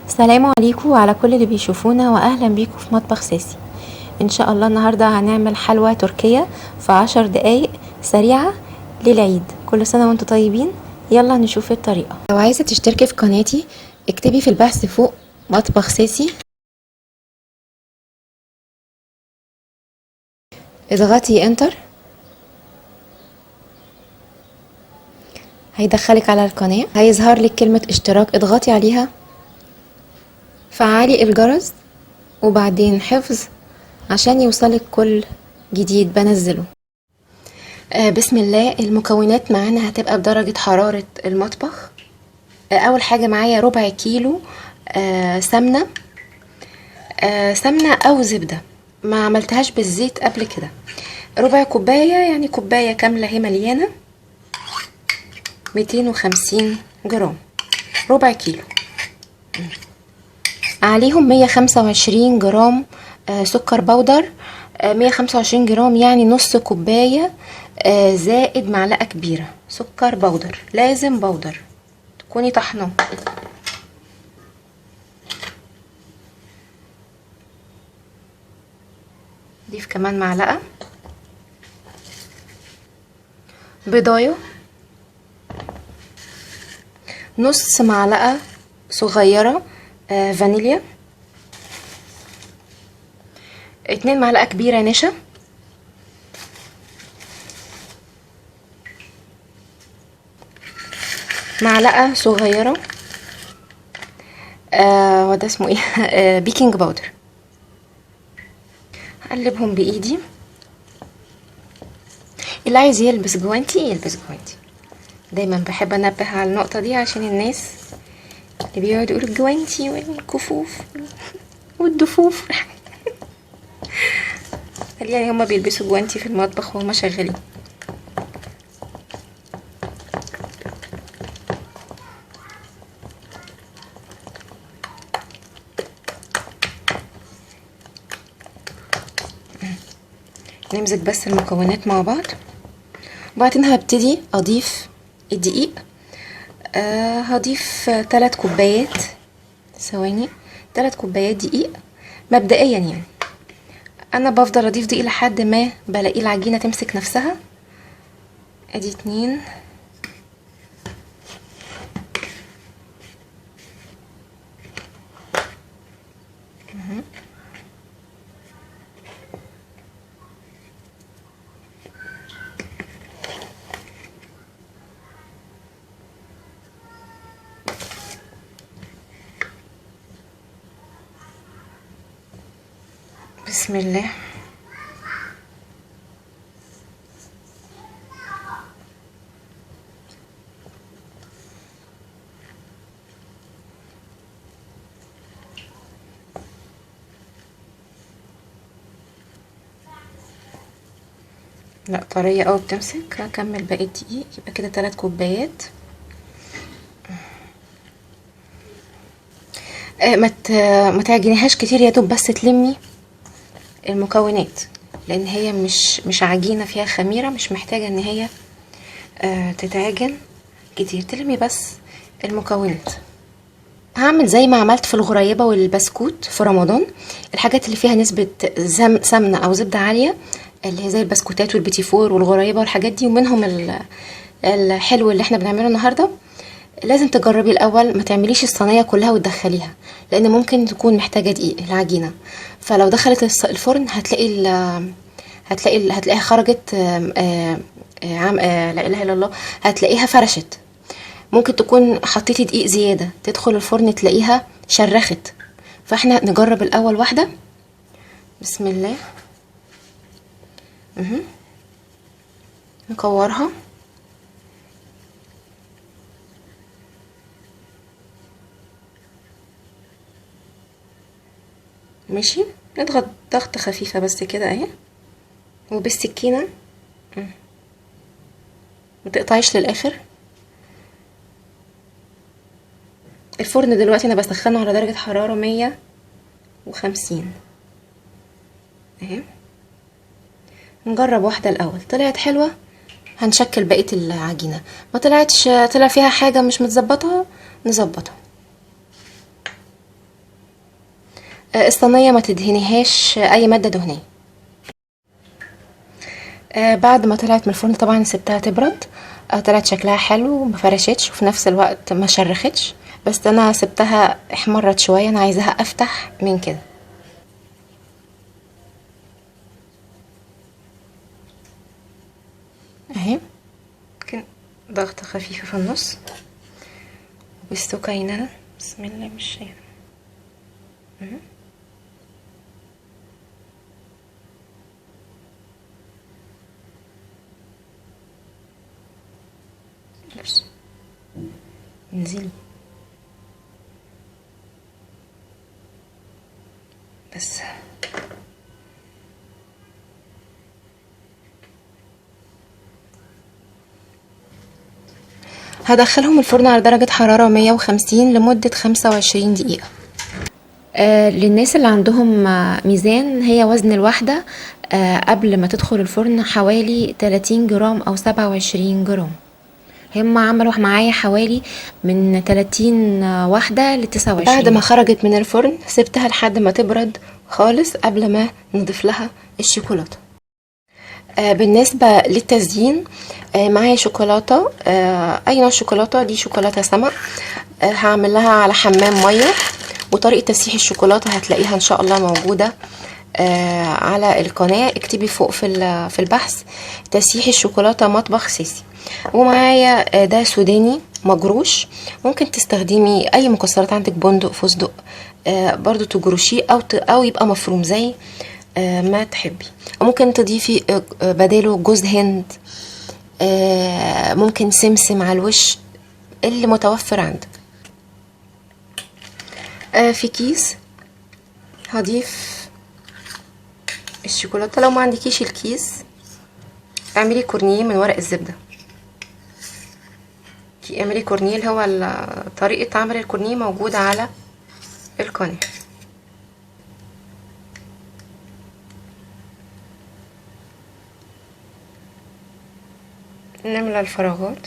السلام عليكم وعلى كل اللي بيشوفونا، واهلا بيكم في مطبخ ساسي. ان شاء الله النهارده هنعمل حلوى تركية في 10 دقايق سريعة للعيد. كل سنة وانتم طيبين. يلا نشوف الطريقة. لو عايزة تشتركي في قناتي اكتبي في البحث فوق مطبخ ساسي، اضغطي انتر هيدخلك على القناة، هيظهر لك كلمة اشتراك، اضغطي عليها، فعلي الجرس وبعدين حفظ عشان يوصلك كل جديد بنزله. بسم الله. المكونات معانا هتبقى بدرجة حرارة المطبخ. اول حاجة معايا ربع كيلو سمنة، سمنة او زبدة، ما عملتهاش بالزيت قبل كده. ربع كوباية يعني كوباية كاملة هي مليانة، 250 جرام، ربع كيلو. عليهم 125 جرام سكر بودر، 125 جرام يعني نص كوباية، زائد معلقة كبيرة سكر بودر، لازم بودر تكوني طحناه. ضيف كمان معلقة بيضايه، نص معلقة صغيرة فانيليا، 2 معلقة كبيرة نشا، معلقة صغيرة وده اسمه ايه بيكنج باودر. هقلبهم بايدي. اللي عايز يلبس جوانتي يلبس جوانتي، دايما بحب انبه على النقطة دي عشان الناس اللي بيقعدوا يقولوا الجوانتي والكفوف والضفوف يعني هما بيلبسوا جوانتي في المطبخ وهما شغالين. نمزج بس المكونات مع بعض، وبعدين هبتدي اضيف الدقيق. هضيف 3 كوبايات، ثواني، 3 كوبايات دقيق مبدئيا. يعني انا بفضل اضيف دقيق لحد ما بلاقي العجينه تمسك نفسها. ادي 2، بسم الله. لا طريه قوي بتمسك. هكمل باقي الدقيق، يبقى كده 3 كوبايات. ما تعجنيهاش كتير، يا دوب بس تلمي المكونات، لان هي مش عجينه فيها خميره، مش محتاجه ان هي تتعجن كتير، تلمي بس المكونات. هعمل زي ما عملت في الغريبه والبسكوت في رمضان، الحاجات اللي فيها نسبه سمنه او زبده عاليه، اللي هي زي البسكوتات والبيتي فور والغريبه والحاجات دي، ومنهم الحلو اللي احنا بنعمله النهارده. لازم تجربي الاول، ما تعمليش الصينيه كلها وتدخليها، لان ممكن تكون محتاجه دقيق العجينه. فلو دخلت الفرن هتلاقيها خرجت لا اله الا الله، هتلاقيها فرشت. ممكن تكون حطيتي دقيق زياده، تدخل الفرن تلاقيها شرخت. فاحنا نجرب الاول واحده. بسم الله. نكورها. ماشي، نضغط ضغطة خفيفة بس كده اهي، وبالسكينة متقطعيش للاخر. الفرن دلوقتي انا بسخنه على درجة حرارة 150 اهي. نجرب واحدة الاول، طلعت حلوة هنشكل بقية العجينة، ما طلع فيها حاجة مش متظبطة نظبطها. الصينية ما تدهنيهاش اي مادة دهنية. بعد ما طلعت من الفرن طبعا سبتها تبرد. طلعت شكلها حلو، ما فرشتش وفي نفس الوقت ما شرختش، بس انا سبتها احمرت شوية، انا عايزاها افتح من كده اهي. ممكن ضغطة خفيفة في النص بالسكينة. بسم الله، مش شايفة. بس انزلي بس. هدخلهم الفرن على درجة حرارة 150 لمدة 25 دقيقة. للناس اللي عندهم ميزان، هي وزن الواحدة قبل ما تدخل الفرن حوالي 30 جرام أو 27 جرام. هم عملوا معايا حوالي من 30 واحدة ل 29. بعد ما خرجت من الفرن سبتها لحد ما تبرد خالص قبل ما نضيف لها الشوكولاتة. بالنسبة للتزيين، معايا شوكولاتة، اي نوع شوكولاتة، دي شوكولاتة سما. هعمل لها على حمام مية، وطريقة تسييح الشوكولاتة هتلاقيها ان شاء الله موجودة على القناة. اكتبي فوق في البحث تسييح الشوكولاتة مطبخ سيسي. ومعايا ده سوداني مجروش، ممكن تستخدمي اي مكسرات عندك، بندق، فستق، برضو تجروشيه او يبقى مفروم زي ما تحبي. ممكن تضيفي بداله جوز هند، ممكن سمسم على الوش اللي متوفر عندك. في كيس هضيف الشوكولاتة. لو ما عندكيش الكيس اعملي كورنيه من ورق الزبدة. اعملي كورنيه، اللي هو طريقة عمل الكورنيه موجودة على القناة. نملى الفراغات.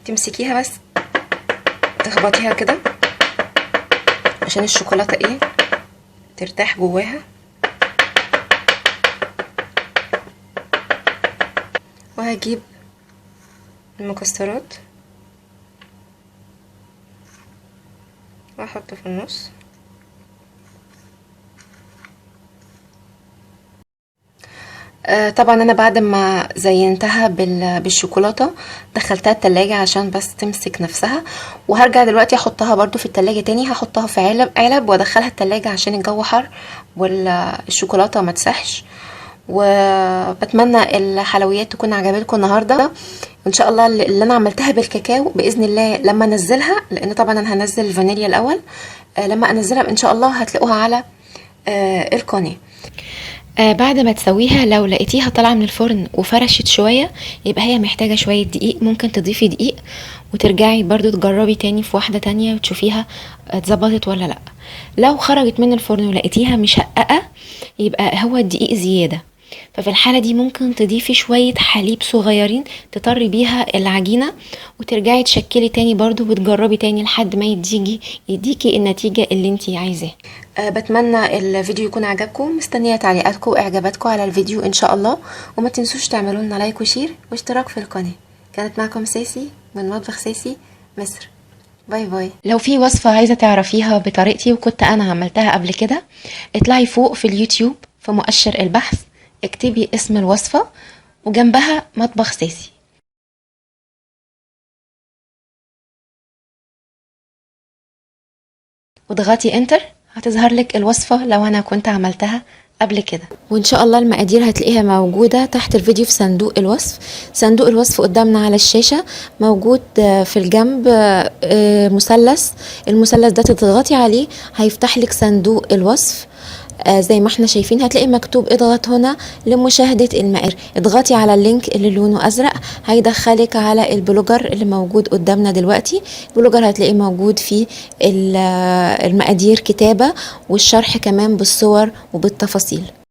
تمسكيها بس تخبطيها كده عشان الشوكولاتة ترتاح جواها. وهجيب المكسرات واحطه في النص. طبعا انا بعد ما زينتها بالشوكولاته دخلتها التلاجة عشان بس تمسك نفسها، وهرجع دلوقتي احطها برضو في التلاجة تاني. هحطها في علب وادخلها التلاجة عشان الجو حر والشوكولاته ما تسحش. وبتمنى الحلويات تكون عجبتكم النهارده، وان شاء الله اللي انا عملتها بالكاكاو باذن الله لما انزلها، لان طبعا انا هنزل الفانيليا الاول، لما انزلها ان شاء الله هتلاقوها على القناه. بعد ما تسويها لو لقيتيها طالعه من الفرن وفرشت شويه، يبقى هي محتاجه شويه دقيق. ممكن تضيفي دقيق وترجعي برضو تجربي تاني في واحده تانية وتشوفيها اتظبطت ولا لا. لو خرجت من الفرن ولقيتيها مشققه، يبقى هو الدقيق زياده. ففي الحالة دي ممكن تضيفي شوية حليب صغيرين تطري بيها العجينة، وترجعي تشكلي تاني برضو وتجربي تاني لحد ما يديكي النتيجة اللي انتي عايزاها. بتمنى الفيديو يكون عجبكم. مستنية تعليقاتكم واعجاباتكم على الفيديو ان شاء الله، وما تنسوش تعملوا لنا لايك وشير واشتراك في القناة. كانت معكم سيسي من مطبخ سيسي مصر. باي باي. لو في وصفة عايزة تعرفيها بطريقتي وكنت انا عملتها قبل كده، اطلعي فوق في اليوتيوب في مؤشر البحث، اكتبي اسم الوصفة وجنبها مطبخ سيسي، واضغطي انتر، هتظهر لك الوصفة لو انا كنت عملتها قبل كده. وان شاء الله المقادير هتلاقيها موجودة تحت الفيديو في صندوق الوصف. صندوق الوصف قدامنا على الشاشة، موجود في الجنب مثلث. المثلث ده تضغطي عليه هيفتح لك صندوق الوصف. زي ما احنا شايفين هتلاقي مكتوب اضغط هنا لمشاهدة المقادير. اضغطي على اللينك اللي لونه ازرق هيدخلك على البلوجر اللي موجود قدامنا دلوقتي. البلوجر هتلاقيه موجود فيه المقادير كتابة والشرح كمان بالصور وبالتفاصيل.